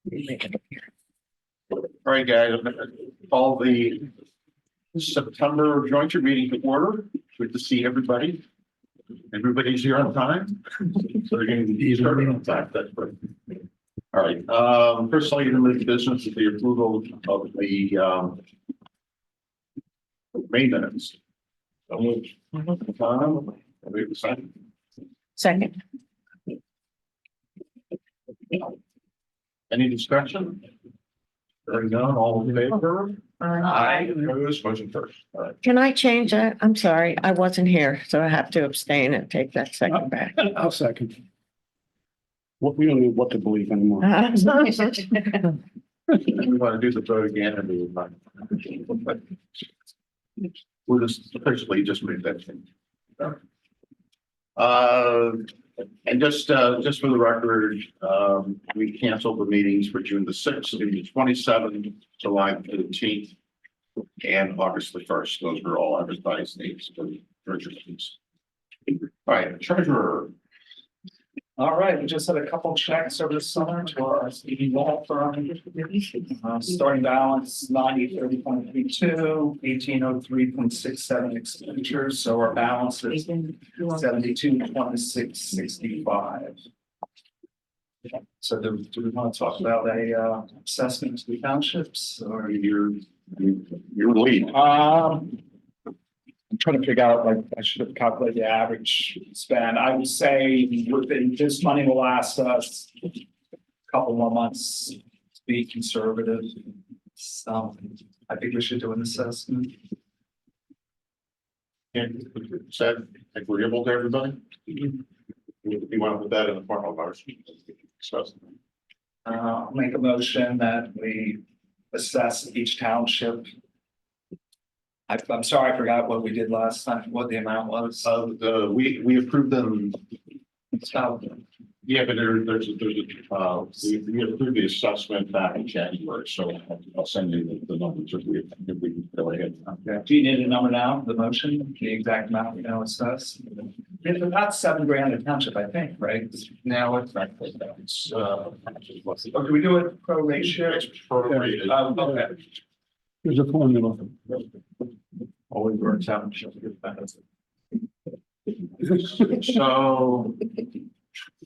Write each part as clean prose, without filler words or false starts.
All right, guys, all the September joint meeting to order. Good to see everybody. Everybody's here on time. So we're going to be starting on time. That's great. All right. First item of business is the approval of the maintenance. We have a second. Second. Any discussion? Hearing none, all in favor? Aye. Opposed, motion first. All right. Can I change that? I'm sorry, I wasn't here, so I have to abstain and take that second back. I'll second. What, we don't need what to believe anymore. We want to do the vote again and we will. We'll just officially just made that change. And just for the record, we canceled the meetings for June the 6th, the 27th, July the 15th, and August the 1st. Those were all advertised dates for the treasurers. All right, treasurer. All right, we just had a couple checks over the summer to our speedy law firm. Starting balance 9030.32, 1803.67 expenditures, so our balance is 722665. So do we want to talk about a assessment to the townships or Your lead. I'm trying to figure out, like, I should have calculated the average spend. I would say within this money will last us a couple more months to be conservative. So I think we should do an assessment. And is that agreeable to everybody? You want to put that in the form of our discuss. I'll make a motion that we assess each township. I'm sorry, I forgot what we did last time, what the amount was. We approved them. So, Yeah, but there's we approved the assessment back in January, so I'll send you the numbers if we can go ahead. okay. Do you need a number now, the motion, the exact amount we know assess? It's about $7,000 a township, I think, right? Now it's not like that. It's Or do we do it pro ratio? it's prorated. Okay. There's a formula. Always works out. So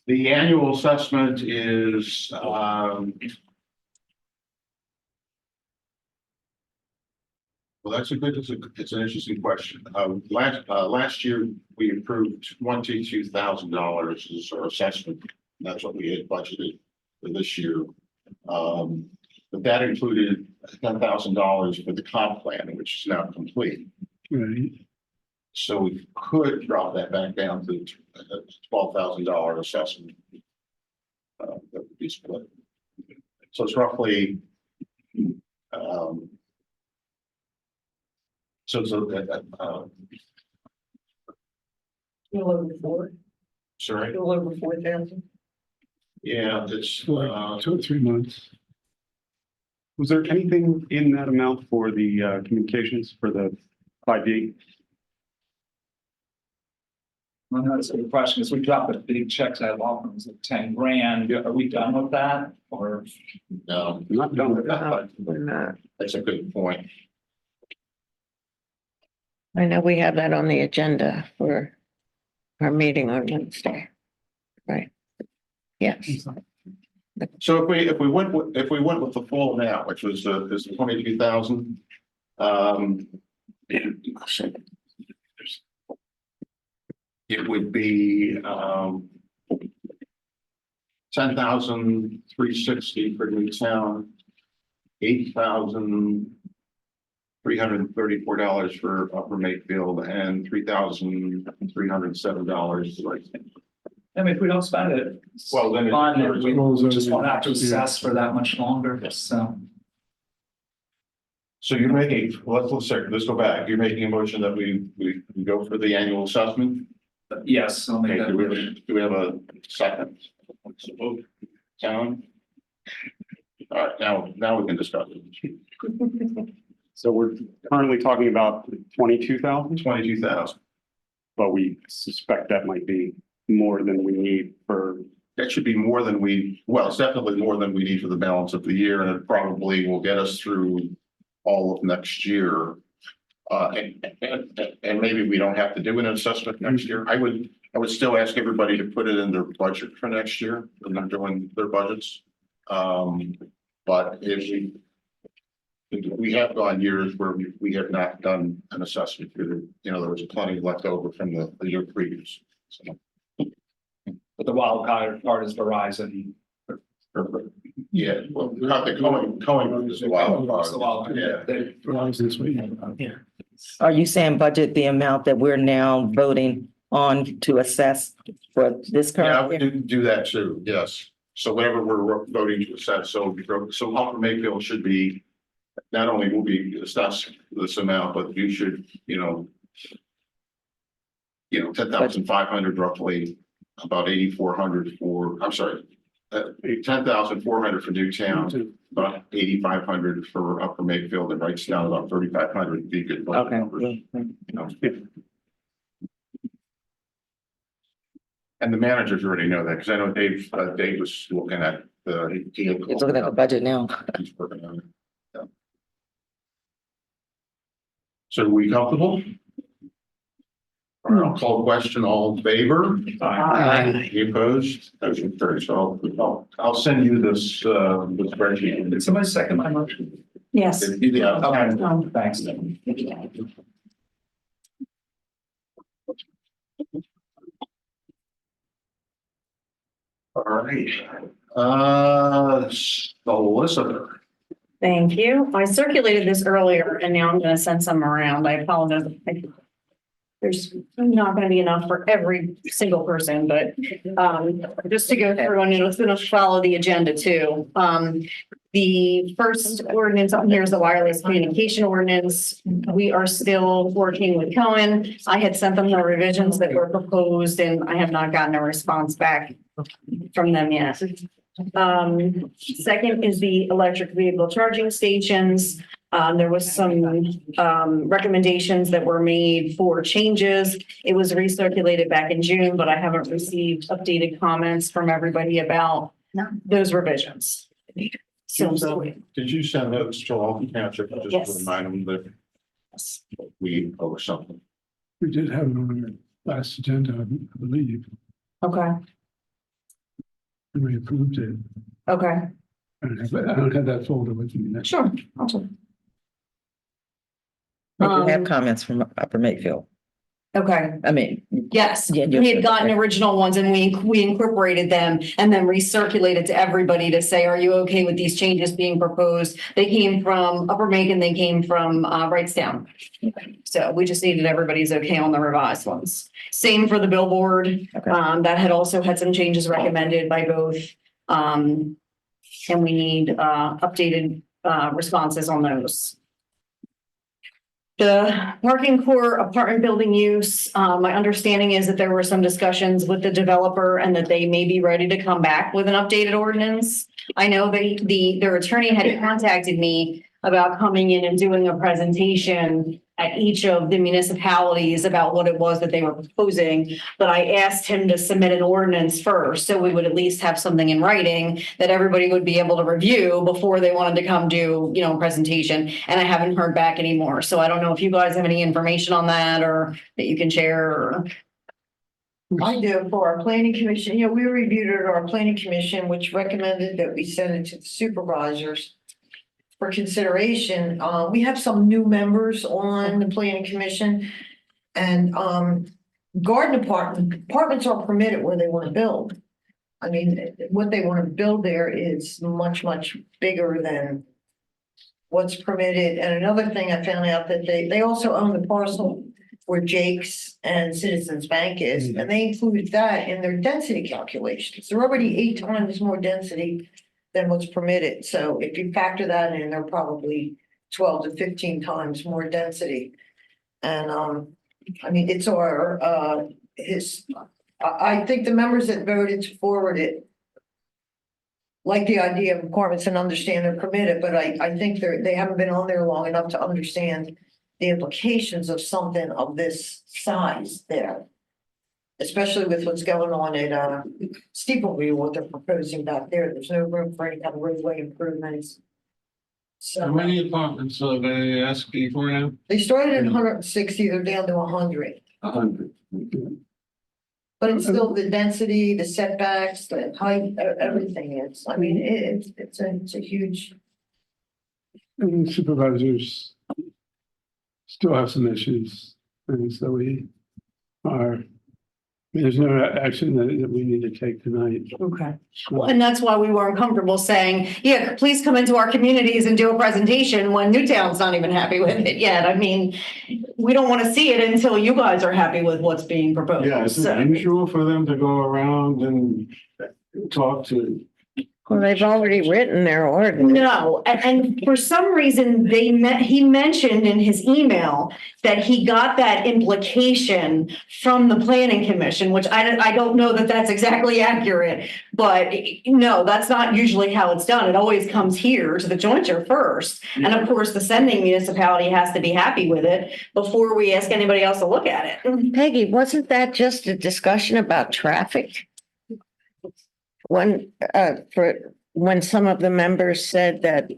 the annual assessment is well, it's an interesting question. Last year, we approved $22,000 as our assessment. That's what we had budgeted for this year. But that included $10,000 for the comp plan, which is now complete. Right. So we could drop that back down to $12,000 assessment. That would be split. So it's roughly. Sorry. over 4,000. Yeah, it's For 2 or 3 months. Was there anything in that amount for the communications for the 5D? Well, that's a good question, because we dropped a big check to that law firm, it was like $10,000. Are we done with that? Or no, I'm not done with that. No, we're not. that's a good point. I know we have that on the agenda for our meeting on Wednesday. Right. Yes. So if we went with the full amount, which was this 22,000. It would be 10,360 for Newtown, $8,334 for Upper Makefield, and $3,307 for Lexington. I mean, if we don't spend it, Well, then fine, it's- we just won't have to assess for that much longer, so. So you're making, let's go back. You're making a motion that we go for the annual assessment. Yes, I'll make Okay, that. do we have a second? Sound? All right, now we can discuss it. So we're currently talking about 22,000, 22,000. but we suspect that might be more than we need for that should be more than it's definitely more than we need for the balance of the year, and it probably will get us through all of next year. And maybe we don't have to do an assessment next year. I would still ask everybody to put it in their budget for next year when they're doing their budgets. But if we have gone years where we have not done an assessment, there was plenty left over from the year previous. So, But the wild card is Verizon. yeah, well, the Cohen is a wild It's the wild card. card. Yeah. They- This week. Are you saying budget the amount that we're now voting on to assess for this Yeah, I current would year? do that too, yes. So whatever we're voting to assess, so Upper Mayfield should be, not only will be assessed this amount, but you should, 10,500 roughly, about 8,400 10,400 for Newtown, about 8,500 for Upper Mayfield, and writes down about 3,500 would be good. budget Okay. numbers, And the managers already know that, because I know Dave was looking at He's looking at the budget now. He's working on it. Yeah. So are we comfortable? All right, I'll call the question, all in favor? Aye. Any opposed? Motion carries. So I'll send you this spreadsheet. Did somebody second my motion? Yes. Yeah, Okay, thanks. all right. Solicitor. Thank you. I circulated this earlier and now I'm going to send some around. I apologize. There's not going to be enough for every single person, but just to go through and it's going to follow the agenda too. The first ordinance on here is the wireless communication ordinance. We are still working with Cohen. I had sent them the revisions that were proposed and I have not gotten a response back from them yet. Second is the electric vehicle charging stations. There was some recommendations that were made for changes. It was recirculated back in June, but I haven't received updated comments from everybody about those revisions. So Did you send those to all the township? Just Yes. to remind them that we owe something. We did have it on the last agenda, I believe, okay, and we approved it. okay, I don't have that folder with me. sure. I'll check. We do have Um, comments from Upper Makefield. Okay, I mean, yes, Yeah, we had yes, gotten okay. original ones and we incorporated them and then recirculated to everybody to say, are you okay with these changes being proposed? They came from Upper Macon, they came from Wrightstown. So we just needed everybody's okay on the revised ones. Same for the billboard. Okay. That had also had some changes recommended by both. And we need updated responses on those. The parking core apartment building use, my understanding is that there were some discussions with the developer and that they may be ready to come back with an updated ordinance. I know their attorney had contacted me about coming in and doing a presentation at each of the municipalities about what it was that they were proposing. But I asked him to submit an ordinance first, so we would at least have something in writing that everybody would be able to review before they wanted to come do, a presentation. And I haven't heard back anymore. So I don't know if you guys have any information on that or that you can share or. I do for our planning commission. We reviewed it at our planning commission, which recommended that we send it to the supervisors for consideration. We have some new members on the planning commission and garden apartments are permitted where they want to build. I mean, what they want to build there is much, much bigger than what's permitted. And another thing I found out that they also own the parcel where Jake's and Citizens Bank is, and they included that in their density calculations. They're already 8 times more density than what's permitted. So if you factor that in, they're probably 12 to 15 times more density. And I mean, it's I think the members that voted to forward it like the idea of apartments and understand they're permitted, but I think they haven't been on there long enough to understand the implications of something of this size there. especially with what's going on at Steeple View, what they're proposing back there. There's no room for any kind of roadway improvements. How So many apartments are they asking for now? they started at 160, they're down to 100. 100. But it's still the density, the setbacks, the height, everything is, I mean, it's a huge. And supervisors still have some issues, and so we are, there's no action that we need to take tonight. Okay. Well, and that's why we weren't comfortable saying, yeah, please come into our communities and do a presentation when Newtown's not even happy with it yet. I mean, we don't want to see it until you guys are happy with what's being proposed. Yeah, is it So- usual for them to go around and talk to? Well, they've already written their ordinance. No, and for some reason, he mentioned in his email that he got that implication from the planning commission, which I don't know that that's exactly accurate. But no, that's not usually how it's done. It always comes here to the jointure first. And of course, the sending municipality has to be happy with it before we ask anybody else to look at it. Peggy, wasn't that just a discussion about traffic? When some of the members said that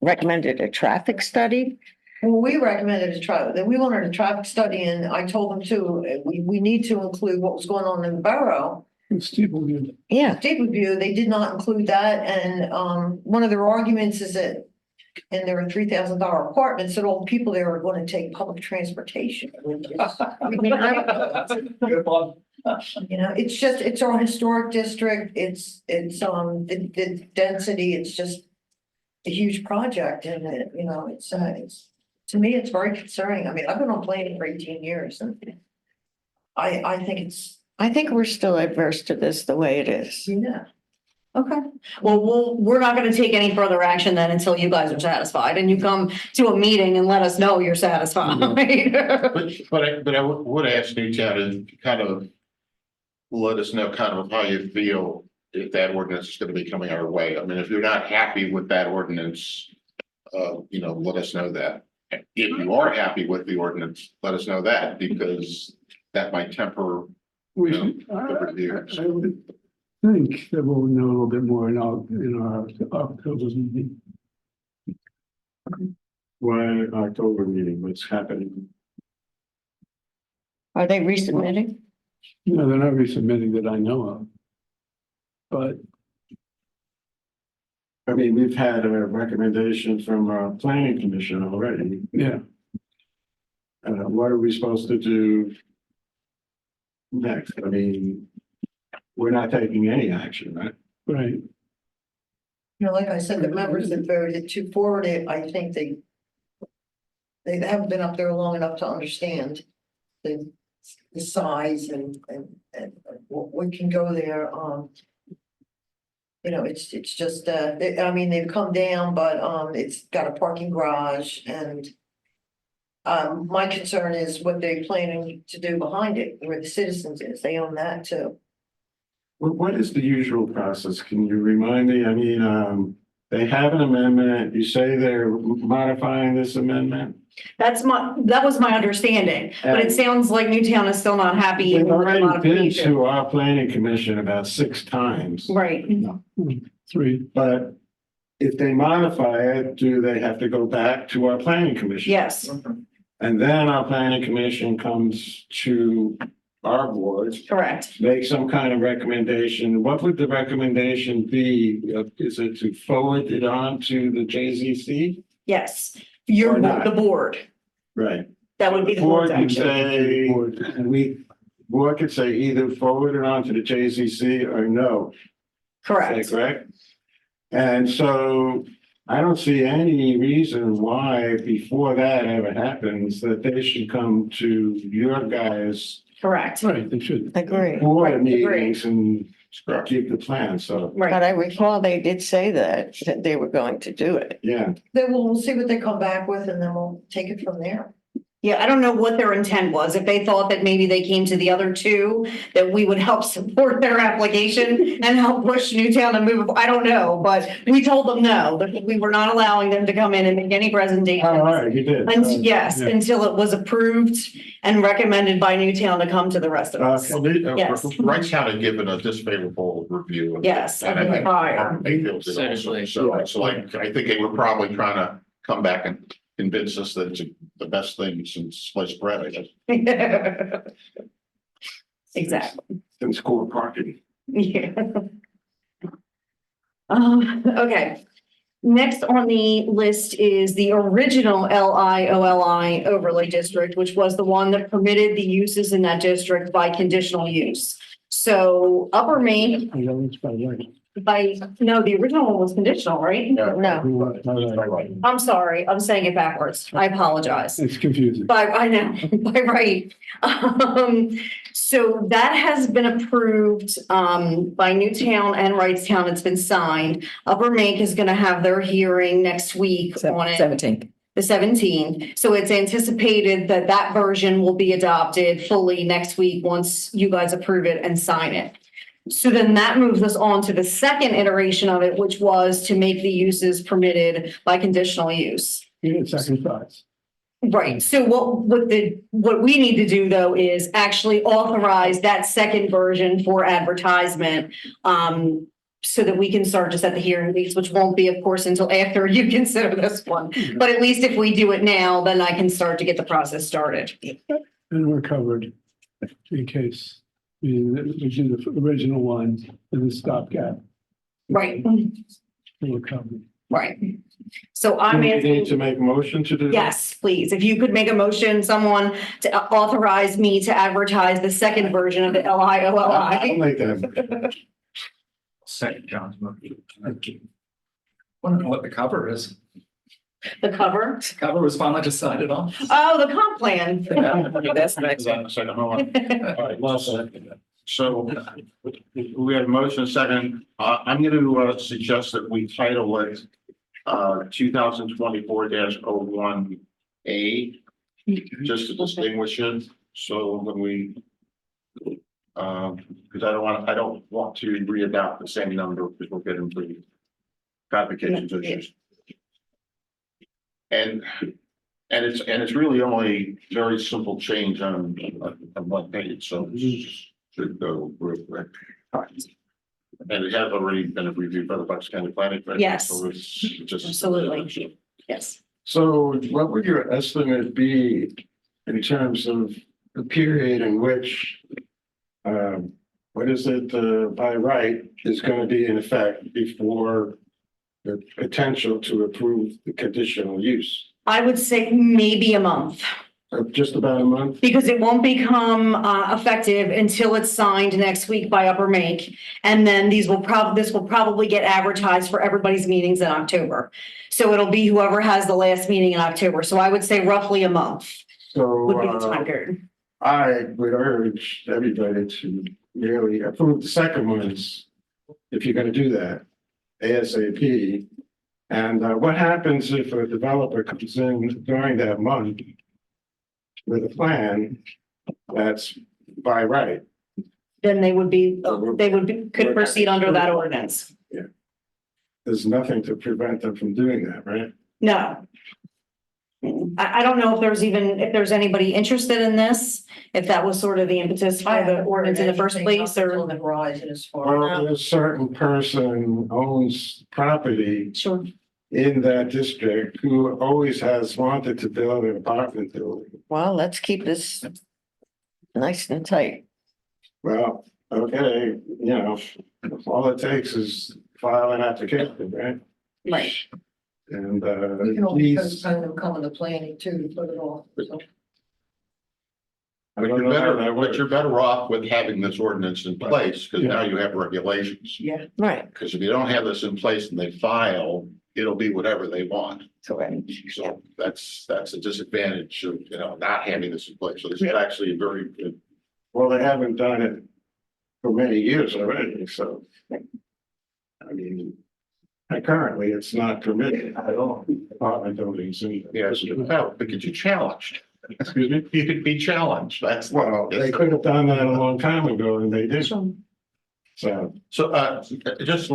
recommended a traffic study? Well, we recommended that we wanted a traffic study, and I told them too, we need to include what was going on in the borough. Steeple View. Yeah, Steeple View, they did not include that, and one of their arguments is that in their $3,000 apartments, that all the people there are going to take public transportation. Which is, I mean, Good one. you know, it's our historic district, it's the density, it's just a huge project, and you know, it's to me, it's very concerning. I mean, I've been on planning for 18 years, and I think I think we're still adverse to this the way it is. yeah. Okay, well, we're not gonna take any further action then until you guys are satisfied and you come to a meeting and let us know you're satisfied. But I would ask Newtown to kind of let us know kind of how you feel if that ordinance is gonna be coming our way. I mean, if you're not happy with that ordinance, let us know that. If you are happy with the ordinance, let us know that, because that might temper We Yeah, should, the reviews. I would think that we'll know a little bit more in our October meeting. Why October meeting, what's happening? Are they resubmitting? No, they're not resubmitting that I know of. But I mean, we've had a recommendation from our planning commission already. yeah, What are we supposed to do next? I mean, we're not taking any action, right? right. You know, like I said, the members that voted to forward it, I think they haven't been up there long enough to understand the size and what can go there. You know, it's just, I mean, they've come down, but it's got a parking garage, and my concern is what they're planning to do behind it, where the citizens is. They own that too. What is the usual process? Can you remind me? I mean, they have an amendment. You say they're modifying this amendment? That was my understanding, but it sounds like Newtown is still not happy. They've with the already been modification. to our planning commission about 6 times. Right, 3. But if they modify it, do they have to go back to our planning commission? yes, And then our planning commission comes to our board, correct. make some kind of recommendation. What would the recommendation be? Is it to forward it on to the JZC? Yes, Or not. the board. Right. That would be the Board board's could action. say, board could say either forward it on to the JZC or no. Is Correct. that correct? And so I don't see any reason why before that ever happens that they should come to your guys' Correct. Right, they should. Agree. board agree. meetings and keep the plan. So, Right. But I recall they did say that they were going to do it. yeah. Then we'll see what they come back with, and then we'll take it from there. Yeah, I don't know what their intent was. If they thought that maybe they came to the other two, that we would help support their application and help push Newtown to move. I don't know, but we told them no, that we were not allowing them to come in and make any presentations. All right, you did. Yes, Yeah. until it was approved and recommended by Newtown to come to the rest of us. Yes. Wrightstown had given a disfavorable review. Yes, And of the I think prior. Mayfield did also. So it's like, I think they were probably trying to come back and convince us that it's the best thing since sliced bread, I guess. Exactly. In school parking. Yeah. Okay. Next on the list is the original LIOLI overlay district, which was the one that permitted the uses in that district by conditional use. So Upper Main no, the original one was conditional, right? No. I'm sorry, I'm saying it backwards. I apologize. It's confusing. I know, by right. So that has been approved, by Newtown and Wrightstown. It's been signed. Upper Mink is gonna have their hearing next week on it, 17th. the 17th. So it's anticipated that that version will be adopted fully next week once you guys approve it and sign it. So then that moves us on to the second iteration of it, which was to make the uses permitted by conditional use. You get second thoughts. Right, so what we need to do though is actually authorize that second version for advertisement. So that we can start to set the hearing dates, which won't be, of course, until after you consider this one. But at least if we do it now, then I can start to get the process started. And we're covered in case we do the original one and the stopgap. Right, We're covered. right. So Do I'm we need to asking, make a motion to do that? yes, please, if you could make a motion, someone to authorize me to advertise the second version of the I'll LIOLI. make that. Second John's motion. Want to know what the cover is? The cover, The cover was finally decided on. oh, the comp plan. That's next. Is that in a second? Hold on. All right, well, so we have a motion second. I'm going to suggest that we title it 2024-01A, just to distinguish it. So when we, because I don't want to readopt the same number because we'll get into complications issues. And it's really only very simple change on one page, so this should go real quick. And it has already been reviewed by the Bucks County Planning Commission. Yes. So it's just. Absolutely. Yes. So what would your estimate be in terms of the period in which, what is it, by right is going to be in effect before the potential to approve the conditional use? I would say maybe a month. Just about a month? Because it won't become effective until it's signed next week by Upper Make. And then this will probably get advertised for everybody's meetings in October. So it'll be whoever has the last meeting in October. So I would say roughly a month would be the So time period. I would urge everybody to really approve the second ones, if you're going to do that, ASAP. And what happens if a developer comes in during that month with a plan that's by right? Then could proceed under that ordinance. There's nothing to prevent them from doing that, right? No. I don't know if there's anybody interested in this, if that was sort of the impetus for the ordinance in the first place, On or. the horizon as far. Well, a certain person owns property Sure. in that district who always has wanted to build an apartment building. Well, let's keep this nice and tight. Well, okay, all it takes is file an application, right? Right. And You can always please, postpone them coming to planning too, to put it off. So I But don't you're know how better, that but works. you're better off with having this ordinance in place, because now you have regulations. yeah. Right. Because if you don't have this in place and they file, it'll be whatever they want. Correct. So that's a disadvantage of, not having this in place. So this is actually a very good. Well, they haven't done it for many years already, so. I mean, currently it's not permitted at all, apartment buildings. Yes, but get you challenged. Excuse me? You could be challenged. That's. Well, they could have done that a long time ago and they didn't. So, So, just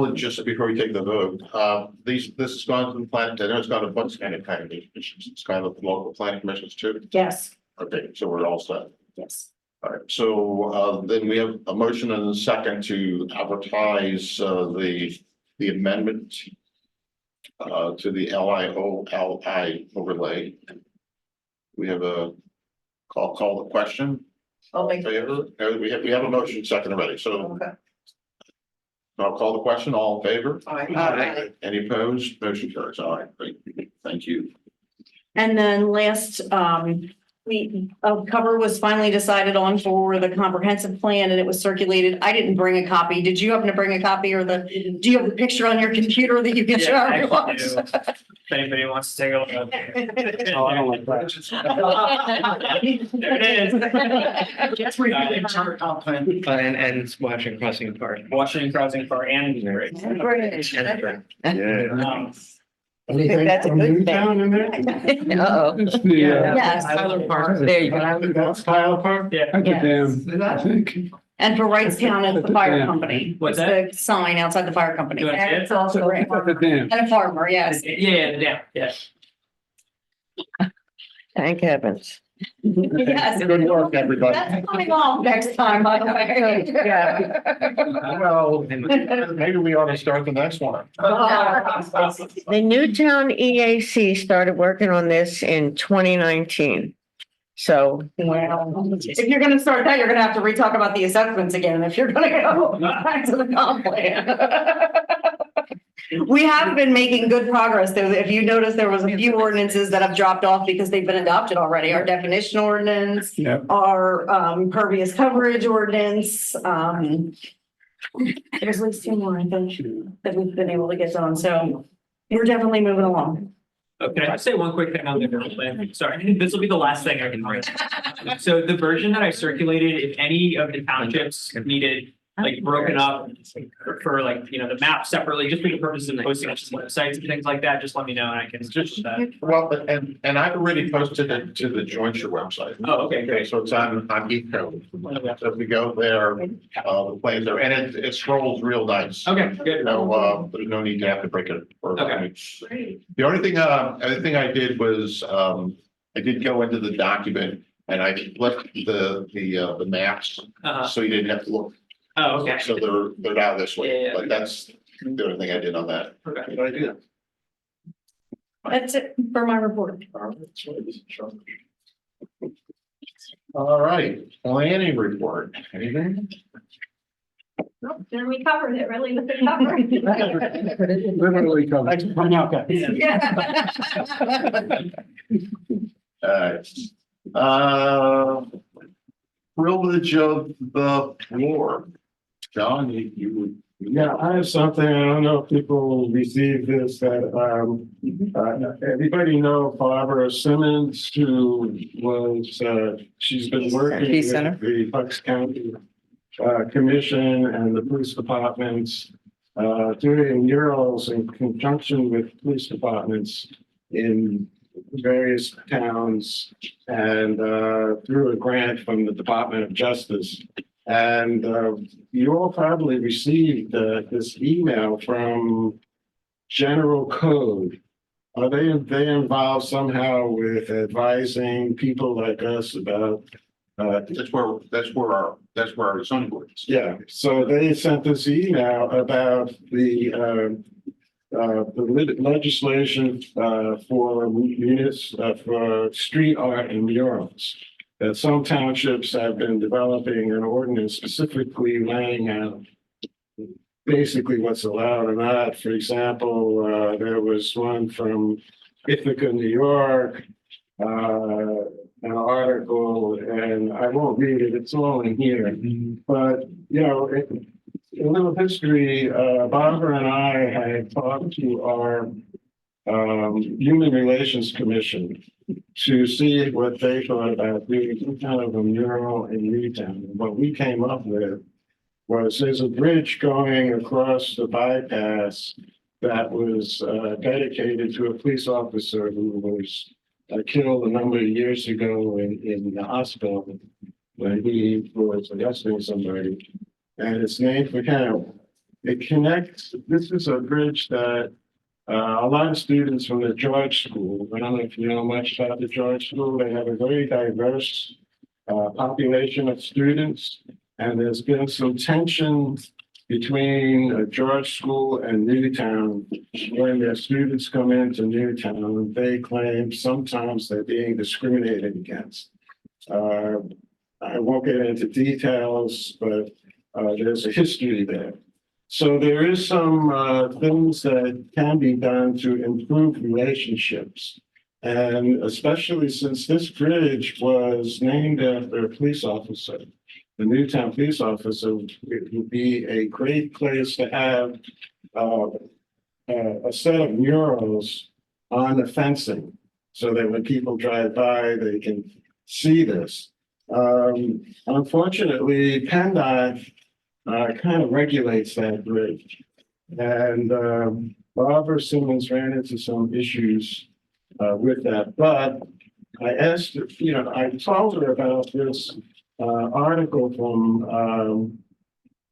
before we take the vote, this has gone to the planet, I know it's gone to Bucks County Planning Commissions, it's gone to the local planning commissions too. Yes, Okay, so we're all set. yes. All right, so, then we have a motion and a second to advertise, the amendment to the LIOLI overlay. We have a call the question. I'll make. Favor? We have a motion second already, so Okay. I'll call the question. All in favor? Aye. Any opposed? Motion carries. All right, great. Thank you. And then last, a cover was finally decided on for the comprehensive plan and it was circulated. I didn't bring a copy. Did you happen to bring a copy or do you have the picture on your computer that you can show Yeah, I everyone? do. If anybody wants to take a look. Oh, I don't like that. There it is. Guess we're getting our comp plan. And watching Crossing Park. Watching Crossing Park and. yeah. Anything that's a from good Newtown in there? Uh-oh. It's the, Yes. Tyler Park. There you go. That's Tyler Park? Yeah. at the Yes. dam, I think. And for Wrightstown, it's the fire company. What's It's the sign outside the fire company. You wanna see And it? it's also At the dam. and a farmer, yes. Yeah, yeah, yeah. Thank heavens. Yes. Good work, everybody. That's coming off next time, by the way. Yeah. Well, maybe we ought to start the next one. The Newtown EAC started working on this in 2019. So Well, if you're gonna start that, you're gonna have to re-talk about the assessments again, if you're gonna go back to the comp plan. We have been making good progress, though. If you notice, there was a few ordinances that have dropped off because they've been adopted already. Our definition ordinance, Yep. our pervious coverage ordinance, there's at least two more, I think, that we've been able to get done, so we're definitely moving along. Can I just say one quick thing on the current plan? Sorry, this will be the last thing I can bring. So the version that I circulated, if any of the townships needed like broken up for like, you know, the map separately, just for the purposes of posting on websites and things like that, just let me know and I can just Well, and I've already posted it to the jointure website. Oh, okay, Okay, great. so it's on Eco. So if we go there, the plans are, and it scrolls real nice. Okay, good. No, there's no need to have to break it. Okay. The only thing, other thing I did was, I did go into the document and I flipped the maps, so you didn't have to look. Oh, okay. So they're now this way, Yeah. but that's the only thing I did on that. Okay. Good idea. That's it for my report. All right, planning report, anything? Then we covered it, really, with the cover. Literally covered. Thanks for coming out, guys. Privilege of the floor. John, you. Yeah, I have something, I don't know if people received this, that, everybody know Barbara Simmons, who was, she's been working Peace with Center. the Bucks County Commission and the police departments, doing murals in conjunction with police departments in various towns and, through a grant from the Department of Justice. And you all probably received this email from General Code. Are they involved somehow with advising people like us about? That's where our zoning board is. Yeah, so they sent this email about the legislation for for street art and murals. That some townships have been developing an ordinance specifically laying out basically what's allowed or not. For example, there was one from Ithaca, New York, an article, and I won't read it, it's all in here. But, you know, a little history, Barbara and I had talked to our Human Relations Commission to see what they thought about doing some kind of a mural in Newtown. What we came up with was there's a bridge going across the bypass that was dedicated to a police officer who was killed a number of years ago in the hospital when he was arresting somebody. And it's named for him. It connects, this is a bridge that a lot of students from the George School, I don't know if you know much about the George School, they have a very diverse population of students. And there's been some tension between George School and Newtown. When their students come into Newtown, they claim sometimes they're being discriminated against. I won't get into details, but there's a history there. So there is some things that can be done to improve relationships. And especially since this bridge was named after a police officer, the Newtown police officer, it would be a great place to have a set of murals on the fencing so that when people drive by, they can see this. Unfortunately, PennDOT kind of regulates that bridge. And Barbara Simmons ran into some issues with that. But I asked, I told her about this article from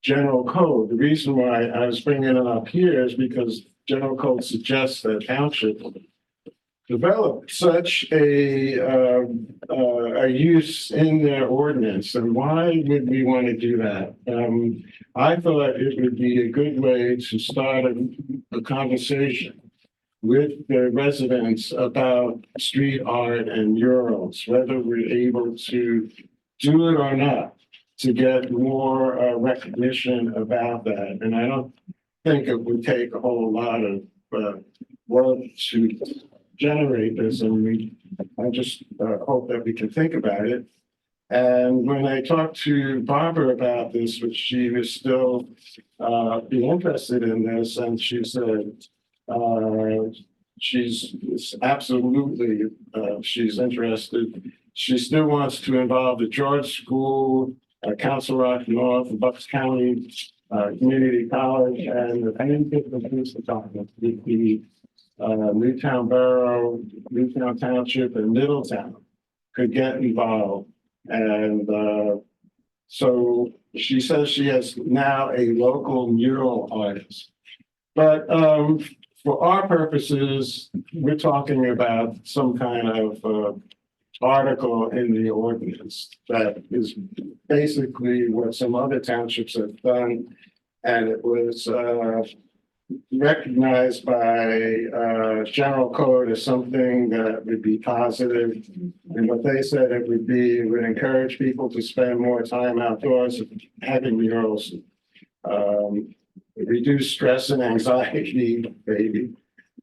General Code. The reason why I was bringing it up here is because General Code suggests that township develop such a use in their ordinance, and why would we want to do that? I thought it would be a good way to start a conversation with the residents about street art and murals, whether we're able to do it or not, to get more recognition about that. And I don't think it would take a whole lot of work to generate this, and I just hope that we can think about it. And when I talked to Barbara about this, which she was still be interested in this, and she said she's absolutely she's interested. She still wants to involve the George School, Council Rock North, Bucks County Community College, and the Pennington Police Department, the Newtown Borough, Newtown Township, and Middletown could get involved. And so she says she has now a local mural artist. But for our purposes, we're talking about some kind of article in the ordinance that is basically what some other townships have done. And it was recognized by General Code as something that would be positive. And what they said it would encourage people to spend more time outdoors having murals, reduce stress and anxiety, maybe.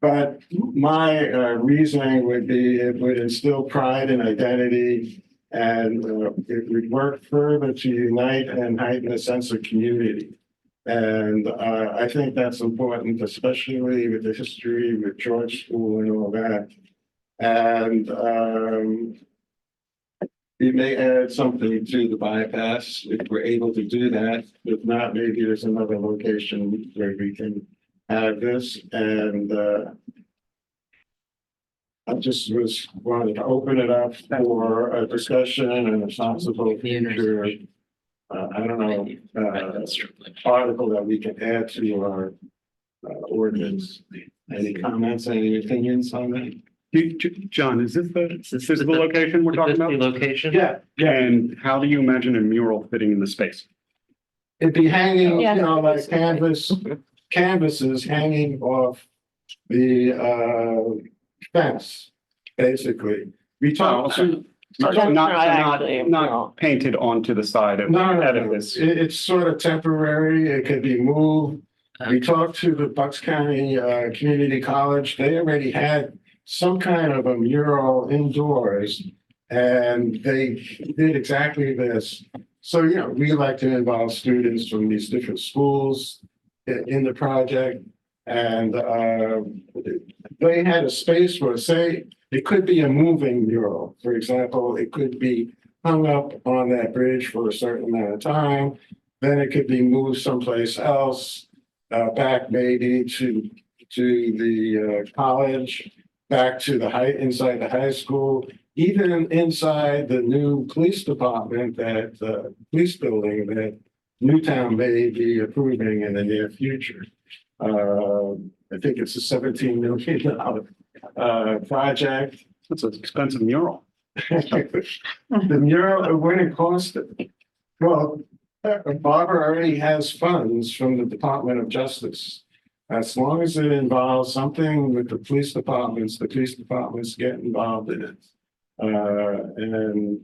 But my reasoning would be it would instill pride and identity, and it would work further to unite and heighten a sense of community. And I think that's important, especially with the history with George School and all that. And we may add something to the bypass if we're able to do that. If not, maybe there's another location where we can have this. And I just wanted to open it up for a discussion and a possible future. I don't know, article that we can add to our ordinance. Any comments, any opinions on that? John, is this the location we're talking about? Location? Yeah. And how do you imagine a mural fitting in the space? It'd be hanging, Yeah. like canvases hanging off the fence, basically. We talked to. Not painted onto the side of the edifice. It's sort of temporary. It could be moved. We talked to the Bucks County Community College. They already had some kind of a mural indoors, and they did exactly this. So, we like to involve students from these different schools in the project. And they had a space where, say, it could be a moving mural. For example, it could be hung up on that bridge for a certain amount of time. Then it could be moved someplace else, back maybe to the college. back to inside the high school, even inside the new police department, that police building that Newtown may be approving in the near future. I think it's a $17 million project. It's an expensive mural. The mural, when it cost, well, Barbara already has funds from the Department of Justice. As long as it involves something with the police departments get involved in it. And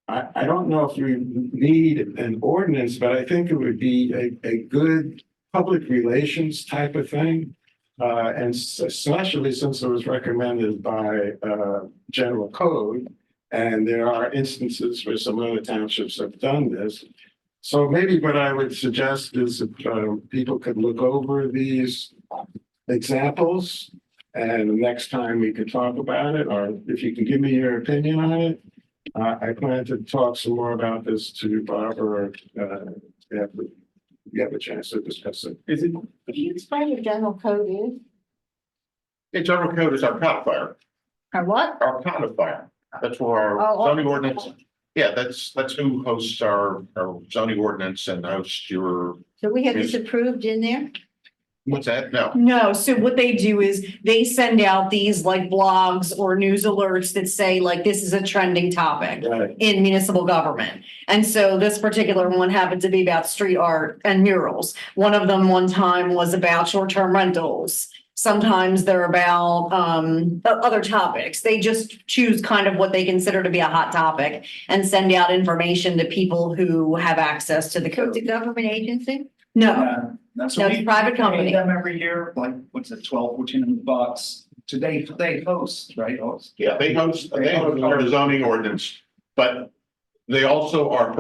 I don't know if we need an ordinance, but I think it would be a good public relations type of thing. And especially since it was recommended by general code, and there are instances where some other townships have done this. So maybe what I would suggest is if people could look over these examples, and the next time we could talk about it, or if you can give me your opinion on it. I plan to talk some more about this to Barbara after we have a chance to discuss it. Is it? Can you explain what general code is? The general code is our codifier, Or what? our codifier. That's where Oh, our zoning ordinance. Yeah, that's who hosts our zoning ordinance and hosts your, So we have this approved in there? what's that? No. No, so what they do is they send out these like blogs or news alerts that say like, this is a trending topic Right. in municipal government. And so this particular one happened to be about street art and murals. One of them one time was about short-term rentals. Sometimes they're about other topics. They just choose kind of what they consider to be a hot topic and send out information to people who have access to the So it's a code. government agency? No, That's No, what it's a private company. Them every year, like, what's it, $1,200-$1,400 today, they host, right? Yeah, they host our zoning ordinance, but they also are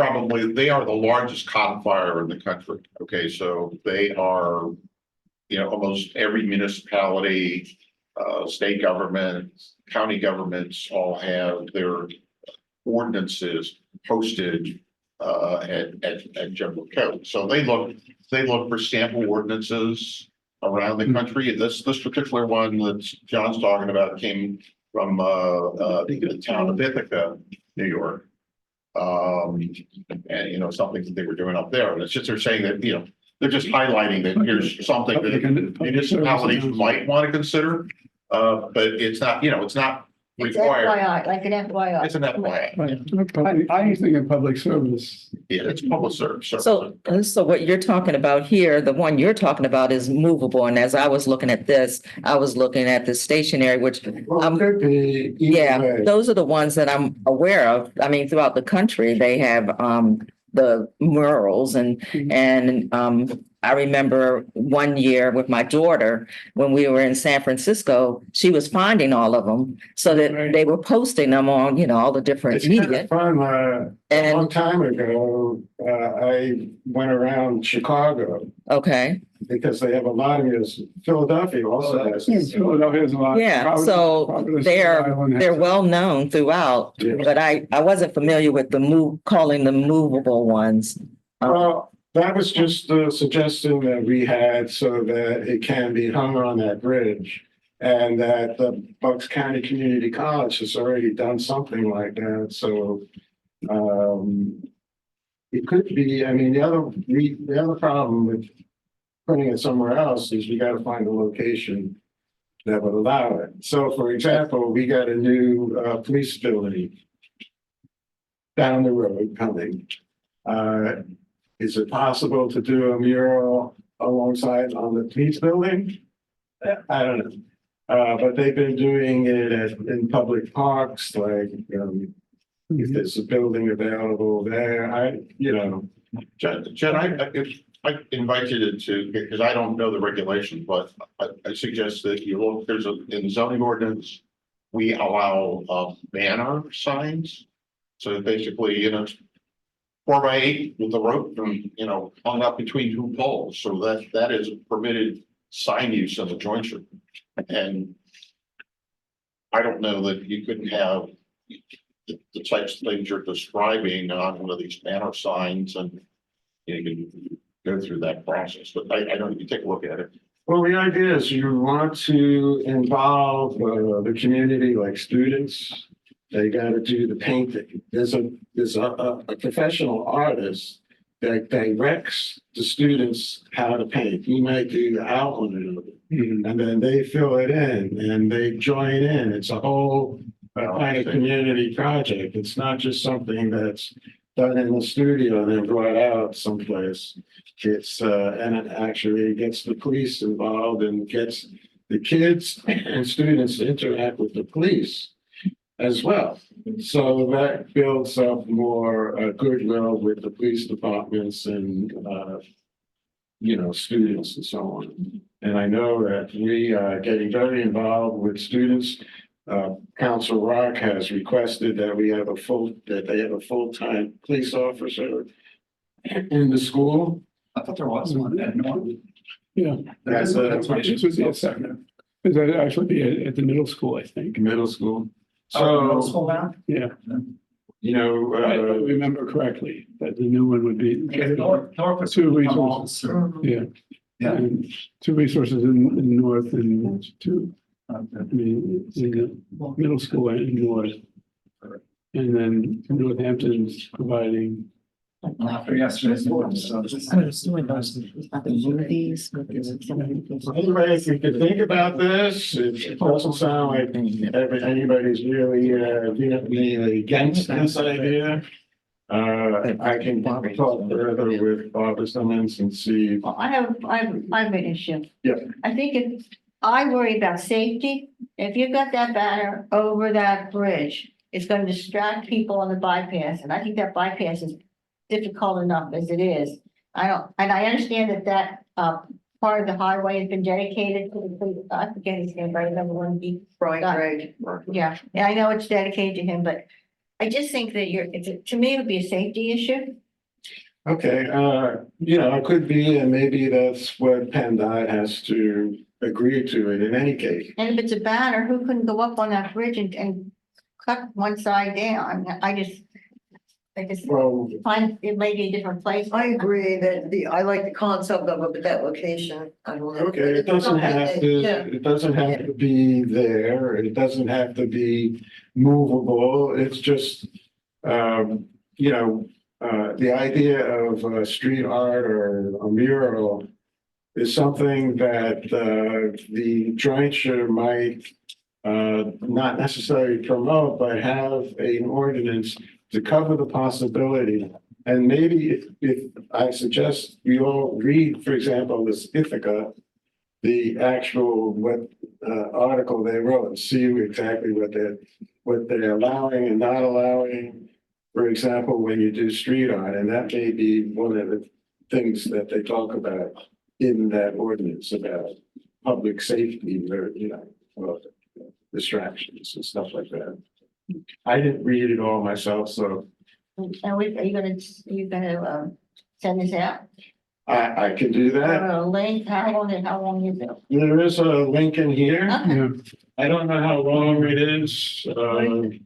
they are the largest codifier in the country. Okay, so they are, almost every municipality, state government, county governments all have their ordinances posted at general code. So they look for sample ordinances around the country. This particular one that John's talking about came from the town of Ithaca, New York. And something that they were doing up there. And it's just they're saying that, they're just highlighting that here's something that municipalities might want to consider. But it's not, it's not It's required. FYI, like an FYI. It's an FYI. Right. Anything in public service. Yeah, it's public service. So what you're talking about here, the one you're talking about is movable. And as I was looking at this, I was looking at the stationary, which Well, it could be either yeah, way. those are the ones that I'm aware of. I mean, throughout the country, they have the murals and I remember one year with my daughter, when we were in San Francisco, she was finding all of them so that Right. they were posting them on, all the different It's kind media. of fun. A And long time ago, I went around Chicago okay, because they have a lot of music. Philadelphia also has. Yes, Philadelphia has a lot. yeah, so Providence, they're Rhode Island has- they're well known throughout, Yeah. but I wasn't familiar with calling them movable ones. Well, that was just the suggestion that we had so that it can be hung on that bridge. And that the Bucks County Community College has already done something like that, so. It could be, I mean, the other problem with putting it somewhere else is you gotta find a location that would allow it. So for example, we got a new police building down the road coming. Is it possible to do a mural alongside on the police building? I don't know. But they've been doing it in public parks, like, if there's a building available there, Jen, I invited it to, because I don't know the regulations, but I suggest that you look, in the zoning ordinance, we allow banner signs. So basically, 4x8 with the rope and, hung up between two poles. So that is permitted sign use of the jointure. And I don't know that you couldn't have the types of things you're describing on one of these banner signs, and you can go through that process. But I don't, you take a look at it. Well, the idea is you want to involve the community, like students. They got to do the painting. There's a professional artist that directs the students how to paint. He might do the outline of it, and then they fill it in and they join in. It's a whole kind of community project. It's not just something that's done in the studio and then brought out someplace. It's and it actually gets the police involved and gets the kids and students to interact with the police as well. So that builds up more goodwill with the police departments and students and so on. And I know that we are getting very involved with students. Council Rock has requested that they have a full-time police officer in the school. I thought there was one. Yeah. That's This would be a second. Because that'd actually be at the middle school, I think. middle school. Middle So, school now? Yeah, you know, I remember correctly that the new one would be. Norfolk. Two resources. Yeah. Yeah. And two resources in north and two, I mean, in the middle school and in north. And then Northampton's providing. After yesterday's board, so. anyway, if you could think about this, it doesn't sound like anybody's really vehemently against this idea. I can talk further with Barbara Simmons and see. Well, I have an issue. Yeah. I think I worry about safety. If you've got that banner over that bridge, it's gonna distract people on the bypass, and I think that bypass is difficult enough as it is. And I understand that part of the highway has been dedicated to the, I forget his name, but I remember when he. Brian got- Gregg. Yeah, I know it's dedicated to him, but I just think that to me, it would be a safety issue. Okay, it could be, and maybe that's what PennDOT has to agree to it in any case. And if it's a banner, who couldn't go up on that bridge and cut one side down? I just Well, find it may be a different place. I agree that I like the concept of it, but that location, I don't know. okay, it doesn't have to be there, it doesn't have to be movable, it's just, the idea of street art or a mural is something that the jointure might not necessarily promote, but have an ordinance to cover the possibility. And maybe if I suggest you all read, for example, this Ithaca, the actual article they wrote, and see exactly what they're allowing and not allowing. For example, when you do street art, and that may be one of the things that they talk about in that ordinance about public safety, or, distractions and stuff like that. I didn't read it all myself, so And are you gonna send this out? I can do that. A link, how long is it? There is a link in here. Okay. Yeah, I don't know how long it is. at the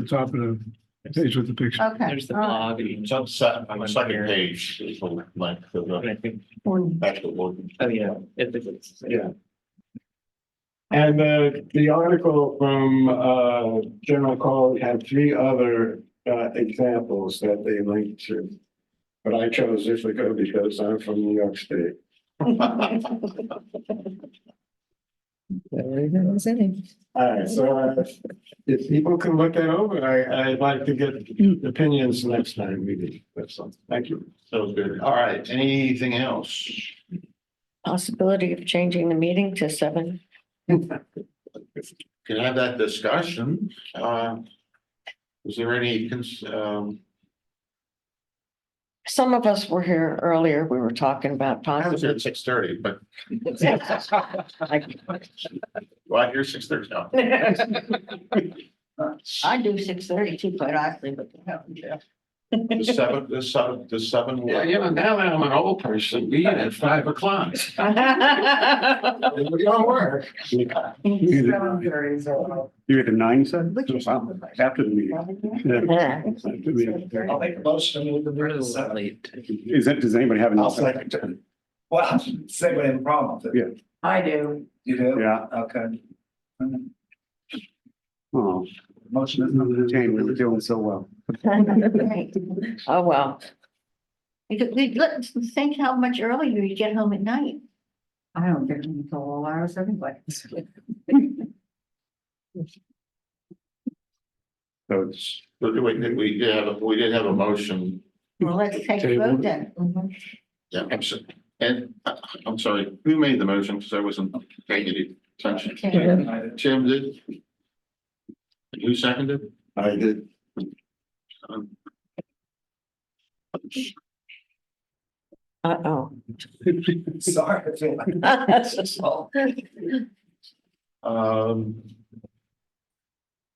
top of the page with the picture. Okay. There's the all blog. It's on the second page, is the link to And the I think, actual board. yeah, it's. Yeah. And the article from General Code had 3 other examples that they linked to. But I chose Ithaca because I'm from New York State. All right, so if people can look that over, I'd like to get opinions next time we meet. That's all. Thank you. So good. All right, anything else? Possibility of changing the meeting to 7. Can have that discussion. Is there any, Some of us were here earlier. We were talking about I was here possibly. at 6:30, but well, I hear 6:30 now. I do 6:30 too, quite honestly, but. The seven. Yeah, now that I'm an old person, we eat at 5 o'clock. We don't work. You at the 9, you said? Wow, after the meeting. Yeah. I'll make a motion to move the meeting to 7. Does anybody have an? I'll second it. Well, say we have a problem with it. Yeah. I do. You do? Yeah. Okay. Oh, Motion is not. Jane, we were doing so well. Oh, well. Let's think how much earlier you get home at night. I don't get them until all hours anyway. So it's, We did have a motion. Well, let's take a vote then. Yeah, and I'm sorry, who made the motion? Because I wasn't paying any attention. Tim did. And who seconded? I did. Uh-oh. Sorry. I feel like-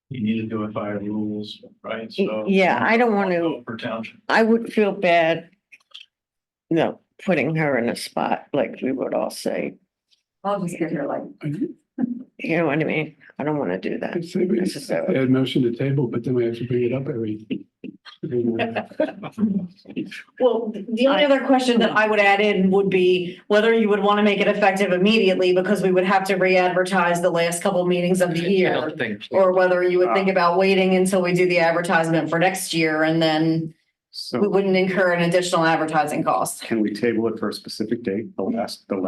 You need to do it by rules, right? So. Yeah, I don't want to, For township. I would feel bad. No, putting her in a spot like we would all say, I'll just get her like. you know what I mean? I don't want to do that I'd say we necessarily. had motion to table, but then we have to bring it up every. Well, the only other question that I would add in would be whether you would want to make it effective immediately because we would have to re-advertise the last couple of meetings of the I year. don't think. Or whether you would think about waiting until we do the advertisement for next year and then we so wouldn't incur an additional advertising cost. can we table it for a specific date, the last week?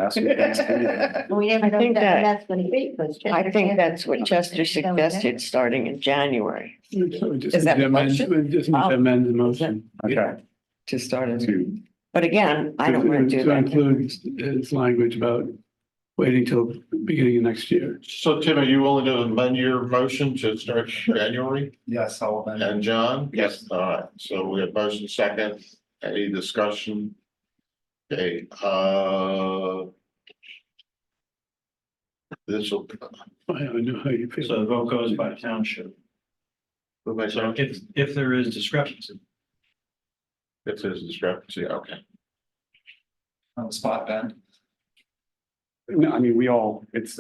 We never I know think that that- that's gonna be, because. I think that's what Chester suggested, starting in January. So we just Is that need to amend- motion? we just need to amend the motion. Okay, To start it. to, But again, I don't want to do To that. include its language about waiting till beginning of next year. So Tim, are you willing to amend your motion to start January? Yes, I'll amend it. And John? Yes. All right, so we have motion second, any discussion? Okay, this will. I don't know how you feel. So the vote goes by township. So if there is discrepancy. If there's discrepancy, okay. On the spot, Ben. no, I mean, we all, it's,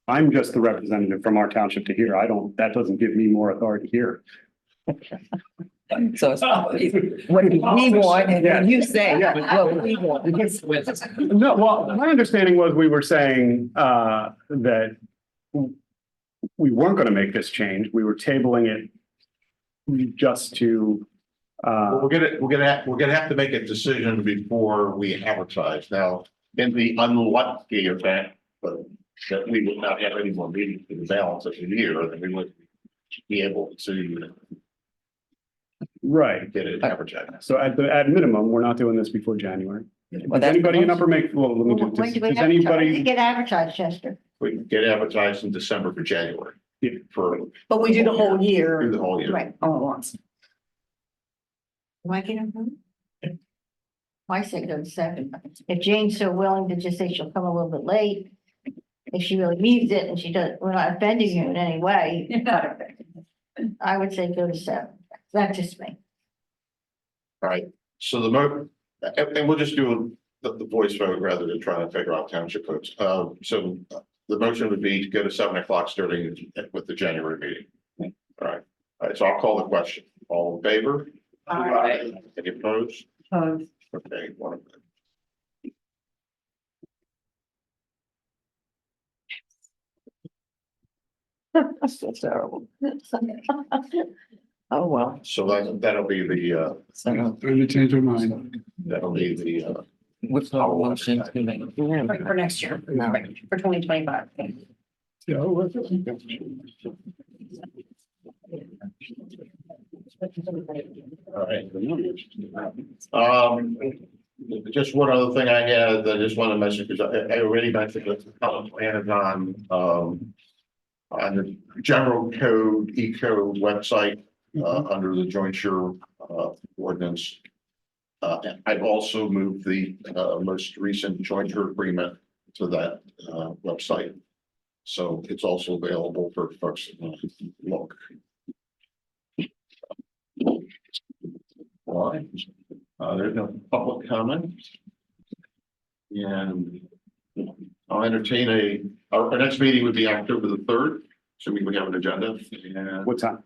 I'm just the representative from our township to here. I don't, that doesn't give me more authority here. So it's what we want and then you say what we want. No, well, my understanding was we were saying, that we weren't gonna make this change. We were tabling it just to, We're gonna have to make a decision before we advertise. Now, in the unlucky event, that we would not have any more meetings for the balance of the year, then we would be able to right. get it advertised. So at minimum, we're not doing this before January. Well, Does that's- anybody in Upper Make, well, let me do, When do we does advertise? anybody? Get advertised, Chester. We can get advertised in December for January. Yeah. For But we do the whole through year, the whole year. right, all at once. Why get a vote? I say go to 7. If Jane's so willing to just say she'll come a little bit late, if she really needs it and she does, we're not offending you in any way. I would say go to 7. That's just me. All right, so and we'll just do the voice vote rather than trying to figure out township votes. So the motion would be to go to 7 o'clock starting with the January meeting. All right, so I'll call the question. All in favor? Aye. Any opposed? Opposed. Okay, one of them. That's so terrible. Oh, well. So that'll be the, So Time to change our mind. that'll be the, what's the motion to make? Yeah. Right, for next year, No. right, for 2025. Yeah, well, all right. Just one other thing I had, that I just want to mention, because I already mentioned that the public plan is on the general code, eco website, under the jointure, ordinance. I've also moved the, most recent jointure agreement to that, website. So it's also available for folks to look. All right. There's no public comment. And I'll entertain our next meeting would be October the 3rd, so we would have an agenda. And What time?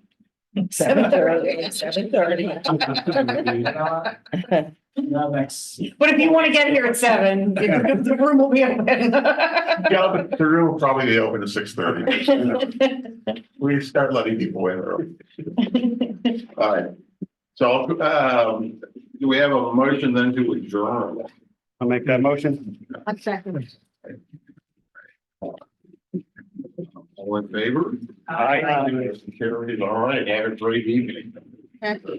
7:30. 7:30. No, next. But if you want to get here at 7, the room will be open. Yeah, but the room will probably be open at 6:30. We start letting people in early. All right. So, do we have a motion then to adjourn? I'll make that motion. All in favor? Aye. Carried. All right. Have a great evening.